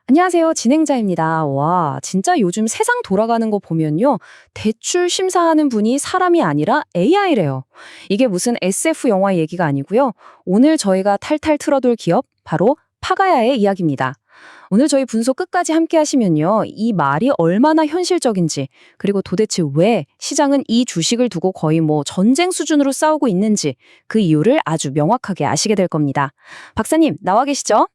안녕하세요. 진행자입니다. 와, 진짜 요즘 세상 돌아가는 거 보면요. 대출 심사하는 분이 사람이 아니라 AI래요. 이게 무슨 SF 영화 얘기가 아니고요. 오늘 저희가 탈탈 틀어둘 기업, 바로 파가야의 이야기입니다. 오늘 저희 분석 끝까지 함께 하시면요. 이 말이 얼마나 현실적인지, 그리고 도대체 왜 시장은 이 주식을 두고 거의 뭐 전쟁 수준으로 싸우고 있는지 그 이유를 아주 명확하게 아시게 될 겁니다. 박사님, 나와 계시죠?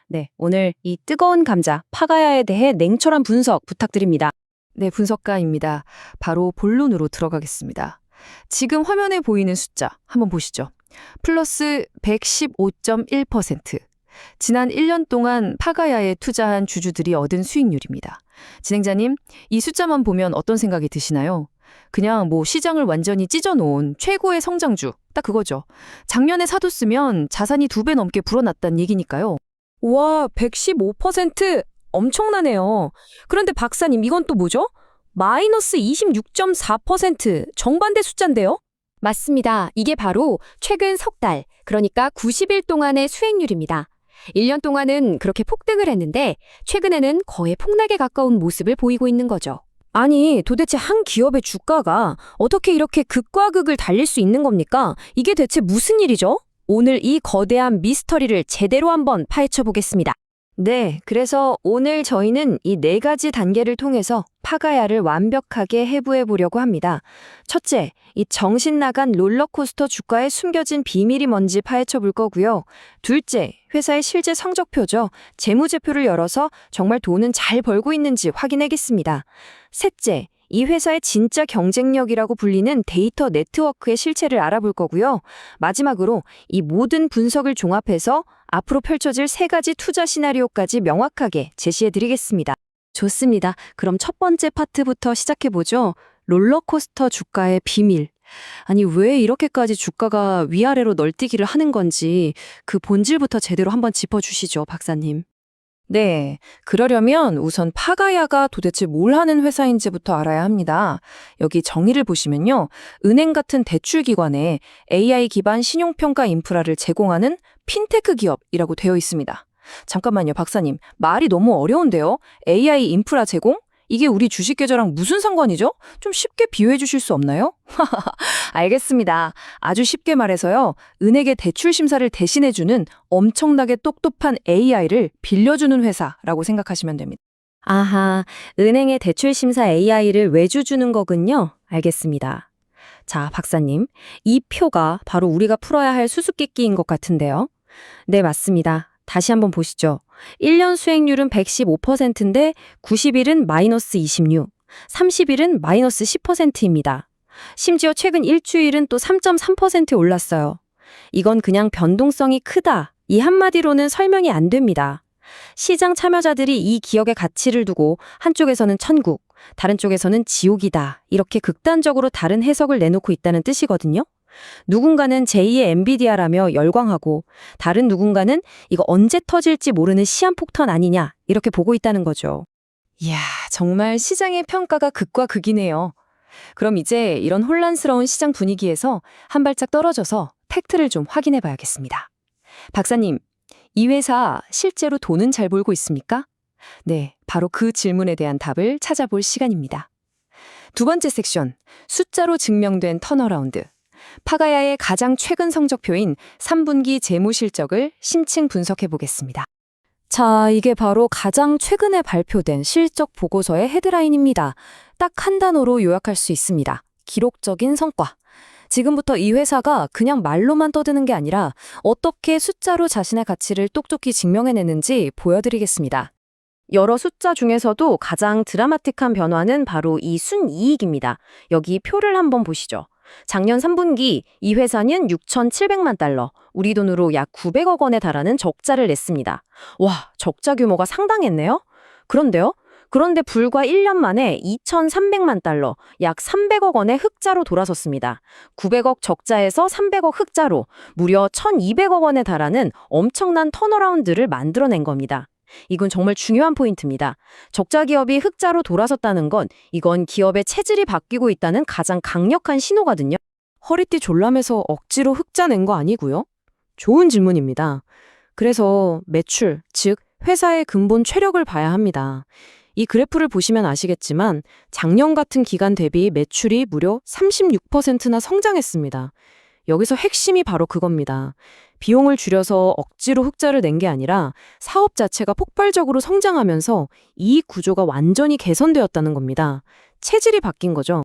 네, 오늘 이 뜨거운 감자, 파가야에 대해 냉철한 분석 부탁드립니다. 네, 분석가입니다. 바로 본론으로 들어가겠습니다. 지금 화면에 보이는 숫자 한번 보시죠. 플러스 115.1%. 지난 1년 동안 파가야에 투자한 주주들이 얻은 수익률입니다. 진행자님, 이 숫자만 보면 어떤 생각이 드시나요? 그냥 뭐 시장을 완전히 찢어놓은 최고의 성장주, 딱 그거죠. 작년에 사뒀으면 자산이 2배 넘게 불어났다는 얘기니까요. 와, 115%? 엄청나네요. 그런데 박사님, 이건 또 뭐죠? 마이너스 26.4% 정반대 숫자인데요? 맞습니다. 이게 바로 최근 석 달, 그러니까 90일 동안의 수익률입니다. 1년 동안은 그렇게 폭등을 했는데 최근에는 거의 폭락에 가까운 모습을 보이고 있는 거죠. 아니, 도대체 한 기업의 주가가 어떻게 이렇게 극과 극을 달릴 수 있는 겁니까? 이게 대체 무슨 일이죠? 오늘 이 거대한 미스터리를 제대로 한번 파헤쳐 보겠습니다. 네, 그래서 오늘 저희는 이 네 가지 단계를 통해서 파가야를 완벽하게 해부해 보려고 합니다. 첫째, 이 정신 나간 롤러코스터 주가에 숨겨진 비밀이 뭔지 파헤쳐 볼 거고요. 둘째, 회사의 실제 성적표죠. 재무제표를 열어서 정말 돈은 잘 벌고 있는지 확인하겠습니다. 셋째, 이 회사의 진짜 경쟁력이라고 불리는 데이터 네트워크의 실체를 알아볼 거고요. 마지막으로 이 모든 분석을 종합해서 앞으로 펼쳐질 세 가지 투자 시나리오까지 명확하게 제시해 드리겠습니다. 좋습니다. 그럼 첫 번째 파트부터 시작해 보죠. 롤러코스터 주가의 비밀. 아니, 왜 이렇게까지 주가가 위아래로 널뛰기를 하는 건지 그 본질부터 제대로 한번 짚어주시죠, 박사님. 네, 그러려면 우선 파가야가 도대체 뭘 하는 회사인지부터 알아야 합니다. 여기 정의를 보시면요. 은행 같은 대출 기관에 AI 기반 신용평가 인프라를 제공하는 핀테크 기업이라고 되어 있습니다. 잠깐만요, 박사님. 말이 너무 어려운데요? AI 인프라 제공? 이게 우리 주식 계좌랑 무슨 상관이죠? 좀 쉽게 비유해 주실 수 없나요? 알겠습니다. 아주 쉽게 말해서요. 은행의 대출 심사를 대신해주는 엄청나게 똑똑한 AI를 빌려주는 회사라고 생각하시면 됩니다. 아하, 은행의 대출 심사 AI를 외주 주는 거군요. 알겠습니다. 자, 박사님, 이 표가 바로 우리가 풀어야 할 수수께끼인 것 같은데요. 네, 맞습니다. 다시 한번 보시죠. 1년 수익률은 115%인데 90일은 마이너스 26, 30일은 마이너스 10%입니다. 심지어 최근 일주일은 또 3.3% 올랐어요. 이건 그냥 변동성이 크다. 이 한마디로는 설명이 안 됩니다. 시장 참여자들이 이 기업의 가치를 두고 한쪽에서는 천국, 다른 쪽에서는 지옥이다. 이렇게 극단적으로 다른 해석을 내놓고 있다는 뜻이거든요. 누군가는 제2의 엔비디아라며 열광하고 다른 누군가는 이거 언제 터질지 모르는 시한폭탄 아니냐 이렇게 보고 있다는 거죠. 이야, 정말 시장의 평가가 극과 극이네요. 그럼 이제 이런 혼란스러운 시장 분위기에서 한 발짝 떨어져서 팩트를 좀 확인해 봐야겠습니다. 박사님, 이 회사 실제로 돈은 잘 벌고 있습니까? 네, 바로 그 질문에 대한 답을 찾아볼 시간입니다. 두 번째 섹션, 숫자로 증명된 턴어라운드. 파가야의 가장 최근 성적표인 3분기 재무 실적을 심층 분석해 보겠습니다. 자, 이게 바로 가장 최근에 발표된 실적 보고서의 헤드라인입니다. 딱 한 단어로 요약할 수 있습니다. 기록적인 성과. 지금부터 이 회사가 그냥 말로만 떠드는 게 아니라 어떻게 숫자로 자신의 가치를 똑똑히 증명해내는지 보여드리겠습니다. 여러 숫자 중에서도 가장 드라마틱한 변화는 바로 이 순이익입니다. 여기 표를 한번 보시죠. 작년 3분기 이 회사는 6,700만 달러, 우리 돈으로 약 900억 원에 달하는 적자를 냈습니다. 와, 적자 규모가 상당했네요? 그런데 불과 1년 만에 2,300만 달러, 약 300억 원의 흑자로 돌아섰습니다. 900억 적자에서 300억 흑자로 무려 1,200억 원에 달하는 엄청난 턴어라운드를 만들어낸 겁니다. 이건 정말 중요한 포인트입니다. 적자 기업이 흑자로 돌아섰다는 건 이건 기업의 체질이 바뀌고 있다는 가장 강력한 신호거든요. 허리띠 졸라매서 억지로 흑자 낸 거 아니고요. 좋은 질문입니다. 그래서 매출, 즉 회사의 근본 체력을 봐야 합니다. 이 그래프를 보시면 아시겠지만 작년 같은 기간 대비 매출이 무려 36%나 성장했습니다. 여기서 핵심이 바로 그겁니다. 비용을 줄여서 억지로 흑자를 낸 게 아니라 사업 자체가 폭발적으로 성장하면서 이익 구조가 완전히 개선되었다는 겁니다. 체질이 바뀐 거죠.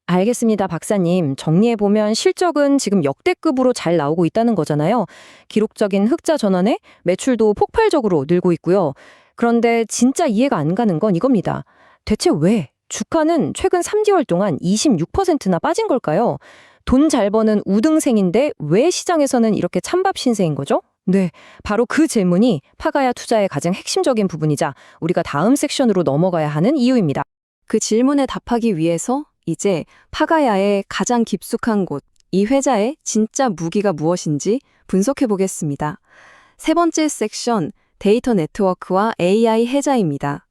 알겠습니다, 박사님. 정리해보면 실적은 지금 역대급으로 잘 나오고 있다는 거잖아요. 기록적인 흑자 전환에 매출도 폭발적으로 늘고 있고요. 그런데 진짜 이해가 안 가는 건 이겁니다. 대체 왜 주가는 최근 3개월 동안 26%나 빠진 걸까요? 돈 잘 버는 우등생인데 왜 시장에서는 이렇게 찬밥 신세인 거죠? 네, 바로 그 질문이 파가야 투자의 가장 핵심적인 부분이자 우리가 다음 섹션으로 넘어가야 하는 이유입니다. 그 질문에 답하기 위해서 이제 파가야의 가장 깊숙한 곳, 이 회사의 진짜 무기가 무엇인지 분석해 보겠습니다. 세 번째 섹션, 데이터 네트워크와 AI 해자입니다.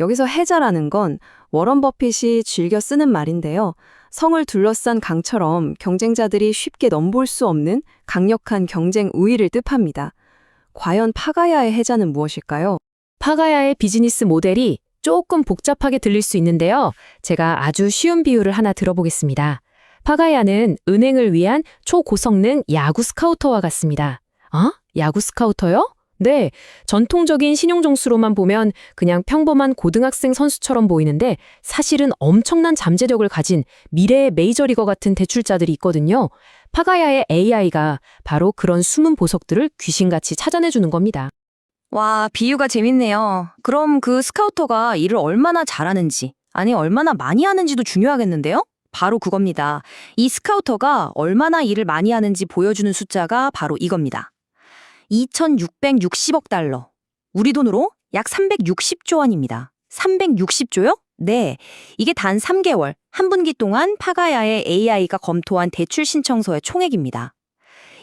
여기서 해자라는 건 워런 버핏이 즐겨 쓰는 말인데요. 성을 둘러싼 강처럼 경쟁자들이 쉽게 넘볼 수 없는 강력한 경쟁 우위를 뜻합니다. 과연 파가야의 해자는 무엇일까요? 파가야의 비즈니스 모델이 조금 복잡하게 들릴 수 있는데요. 제가 아주 쉬운 비유를 하나 들어보겠습니다. 파가야는 은행을 위한 초고성능 야구 스카우터와 같습니다. 야구 스카우터요? 네, 전통적인 신용 점수로만 보면 그냥 평범한 고등학생 선수처럼 보이는데 사실은 엄청난 잠재력을 가진 미래의 메이저리거 같은 대출자들이 있거든요. 파가야의 AI가 바로 그런 숨은 보석들을 귀신같이 찾아내주는 겁니다. 와, 비유가 재밌네요. 그럼 그 스카우터가 일을 얼마나 잘하는지, 아니 얼마나 많이 하는지도 중요하겠는데요? 바로 그겁니다. 이 스카우터가 얼마나 일을 많이 하는지 보여주는 숫자가 바로 이겁니다. 2,660억 달러. 우리 돈으로 약 360조 원입니다. 360조요? 네. 이게 단 3개월, 한 분기 동안 파가야의 AI가 검토한 대출 신청서의 총액입니다.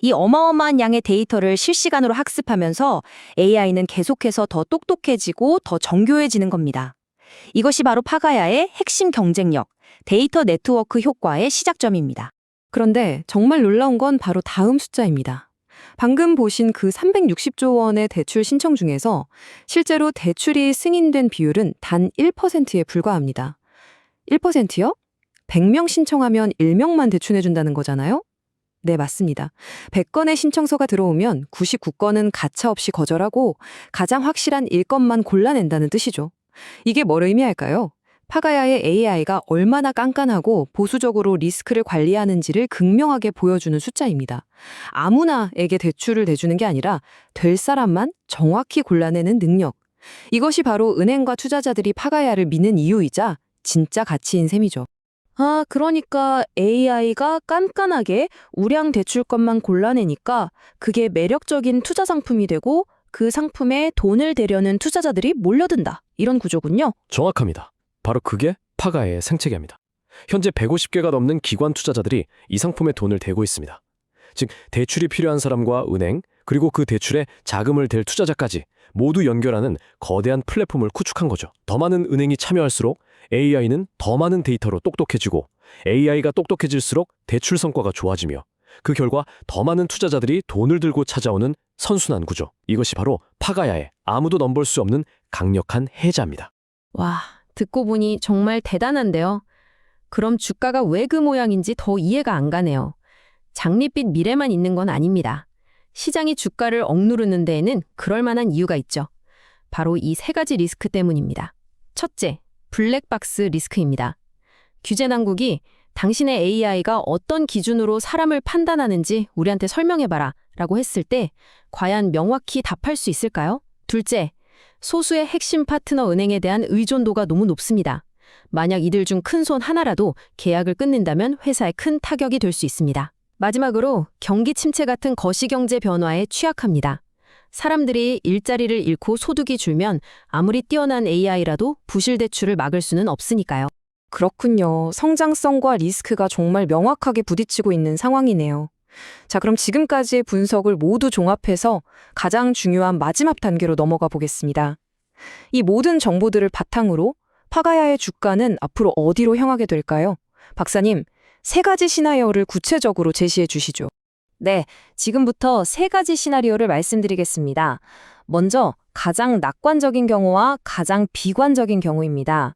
이 어마어마한 양의 데이터를 실시간으로 학습하면서 AI는 계속해서 더 똑똑해지고 더 정교해지는 겁니다. 이것이 바로 파가야의 핵심 경쟁력, 데이터 네트워크 효과의 시작점입니다. 그런데 정말 놀라운 건 바로 다음 숫자입니다. 방금 보신 그 360조 원의 대출 신청 중에서 실제로 대출이 승인된 비율은 단 1%에 불과합니다. 1%요? 100명 신청하면 1명만 대출해준다는 거잖아요? 네, 맞습니다. 100건의 신청서가 들어오면 99건은 가차없이 거절하고 가장 확실한 1건만 골라낸다는 뜻이죠. 이게 뭘 의미할까요? 파가야의 AI가 얼마나 깐깐하고 보수적으로 리스크를 관리하는지를 극명하게 보여주는 숫자입니다. 아무나에게 대출을 내주는 게 아니라 될 사람만 정확히 골라내는 능력. 이것이 바로 은행과 투자자들이 파가야를 믿는 이유이자 진짜 가치인 셈이죠. 그러니까 AI가 깐깐하게 우량 대출권만 골라내니까 그게 매력적인 투자 상품이 되고 그 상품에 돈을 대려는 투자자들이 몰려든다. 이런 구조군요. 정확합니다. 바로 그게 파가야의 생체계입니다. 현재 150개가 넘는 기관 투자자들이 이 상품에 돈을 대고 있습니다. 즉, 대출이 필요한 사람과 은행, 그리고 그 대출에 자금을 댈 투자자까지 모두 연결하는 거대한 플랫폼을 구축한 거죠. 더 많은 은행이 참여할수록 AI는 더 많은 데이터로 똑똑해지고 AI가 똑똑해질수록 대출 성과가 좋아지며 그 결과 더 많은 투자자들이 돈을 들고 찾아오는 선순환 구조. 이것이 바로 파가야의 아무도 넘볼 수 없는 강력한 해자입니다. 와, 듣고 보니 정말 대단한데요. 그럼 주가가 왜 그 모양인지 더 이해가 안 가네요. 장밋빛 미래만 있는 건 아닙니다. 시장이 주가를 억누르는 데에는 그럴 만한 이유가 있죠. 바로 이 세 가지 리스크 때문입니다. 첫째, 블랙박스 리스크입니다. 규제 당국이 당신의 AI가 어떤 기준으로 사람을 판단하는지 우리한테 설명해봐라 라고 했을 때 과연 명확히 답할 수 있을까요? 둘째, 소수의 핵심 파트너 은행에 대한 의존도가 너무 높습니다. 만약 이들 중 큰 손 하나라도 계약을 끊는다면 회사에 큰 타격이 될 수 있습니다. 마지막으로 경기 침체 같은 거시경제 변화에 취약합니다. 사람들이 일자리를 잃고 소득이 줄면 아무리 뛰어난 AI라도 부실 대출을 막을 수는 없으니까요. 그렇군요. 성장성과 리스크가 정말 명확하게 부딪히고 있는 상황이네요. 자, 그럼 지금까지의 분석을 모두 종합해서 가장 중요한 마지막 단계로 넘어가 보겠습니다. 이 모든 정보들을 바탕으로 파가야의 주가는 앞으로 어디로 향하게 될까요? 박사님, 세 가지 시나리오를 구체적으로 제시해 주시죠. 네, 지금부터 세 가지 시나리오를 말씀드리겠습니다. 먼저 가장 낙관적인 경우와 가장 비관적인 경우입니다.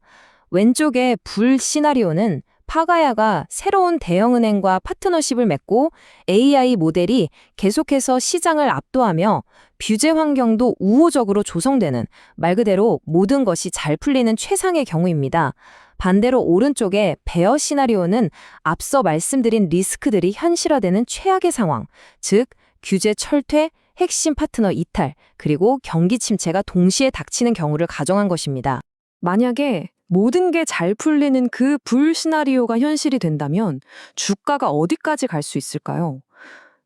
왼쪽의 불 시나리오는 파가야가 새로운 대형은행과 파트너십을 맺고 AI 모델이 계속해서 시장을 압도하며 규제 환경도 우호적으로 조성되는 말 그대로 모든 것이 잘 풀리는 최상의 경우입니다. 반대로 오른쪽의 베어 시나리오는 앞서 말씀드린 리스크들이 현실화되는 최악의 상황, 즉 규제 철퇴, 핵심 파트너 이탈, 그리고 경기 침체가 동시에 닥치는 경우를 가정한 것입니다. 만약에 모든 게 잘 풀리는 그 불 시나리오가 현실이 된다면 주가가 어디까지 갈 수 있을까요?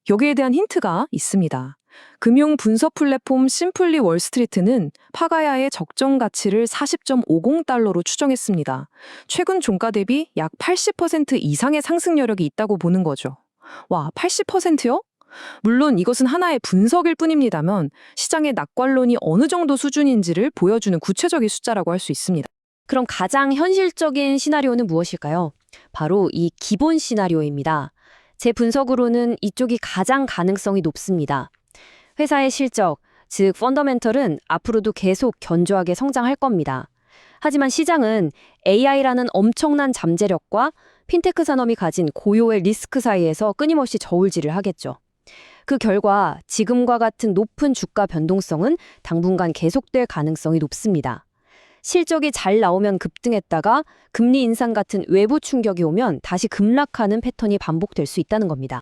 여기에 대한 힌트가 있습니다. 금융 분석 플랫폼 심플리 월스트리트는 파가야의 적정 가치를 40.50달러로 추정했습니다. 최근 종가 대비 약 80% 이상의 상승 여력이 있다고 보는 거죠. 와, 80%요? 물론 이것은 하나의 분석일 뿐입니다만 시장의 낙관론이 어느 정도 수준인지를 보여주는 구체적인 숫자라고 할 수 있습니다. 그럼 가장 현실적인 시나리오는 무엇일까요? 바로 이 기본 시나리오입니다. 제 분석으로는 이쪽이 가장 가능성이 높습니다. 회사의 실적, 즉 펀더멘털은 앞으로도 계속 견조하게 성장할 겁니다. 하지만 시장은 AI라는 엄청난 잠재력과 핀테크 산업이 가진 고요의 리스크 사이에서 끊임없이 저울질을 하겠죠. 그 결과 지금과 같은 높은 주가 변동성은 당분간 계속될 가능성이 높습니다. 실적이 잘 나오면 급등했다가 금리 인상 같은 외부 충격이 오면 다시 급락하는 패턴이 반복될 수 있다는 겁니다.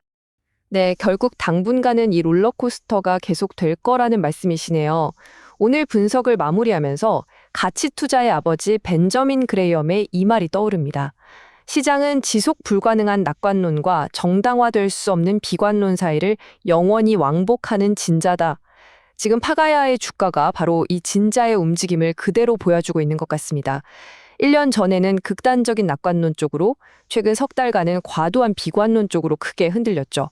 네, 결국 당분간은 이 롤러코스터가 계속될 거라는 말씀이시네요. 오늘 분석을 마무리하면서 가치 투자의 아버지 벤저민 그레이엄의 이 말이 떠오릅니다. 시장은 지속 불가능한 낙관론과 정당화될 수 없는 비관론 사이를 영원히 왕복하는 진자다. 지금 파가야의 주가가 바로 이 진자의 움직임을 그대로 보여주고 있는 것 같습니다. 1년 전에는 극단적인 낙관론 쪽으로, 최근 석 달간은 과도한 비관론 쪽으로 크게 흔들렸죠.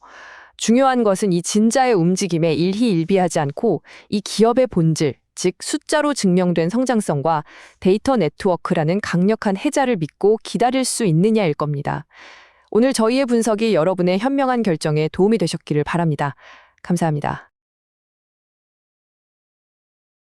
중요한 것은 이 진자의 움직임에 일희일비하지 않고 이 기업의 본질, 즉 숫자로 증명된 성장성과 데이터 네트워크라는 강력한 해자를 믿고 기다릴 수 있느냐일 겁니다. 오늘 저희의 분석이 여러분의 현명한 결정에 도움이 되셨기를 바랍니다. 감사합니다.